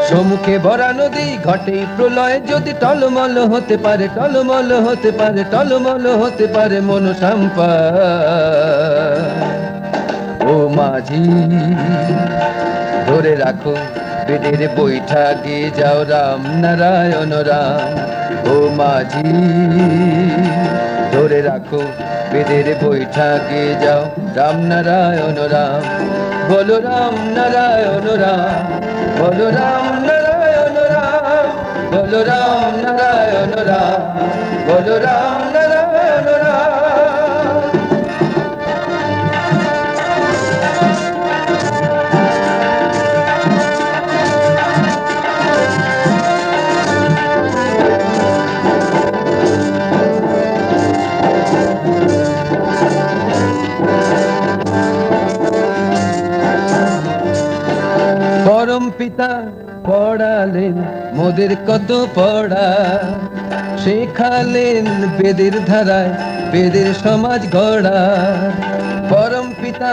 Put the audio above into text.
সম্মুখে ভরা নদী ঘটে প্রলয়, যদি টলমল হতে পারে, টলমল হতে পারে, টলমল হতে পারে মন সম্পা। ও মাঝি ধরে রাখো বেদের বৈঠা গিয়ে যাও রাম নারায়ণ রাম। ও মাঝি ধরে রাখো বেদের বৈঠা গিয়ে যাও রাম নারায়ণ রাম। বলো রাম নারায়ণ রাম, বলো রাম নারায়ণ রাম, বলো রাম নারায়ণ রাম, বলো রাম নারায়ণ রাম। পরম পিতা পড়ালেন মোদের কত পড়া, শেখালেন বেদের ধারায় বেদের সমাজ গড়া। পরম পিতা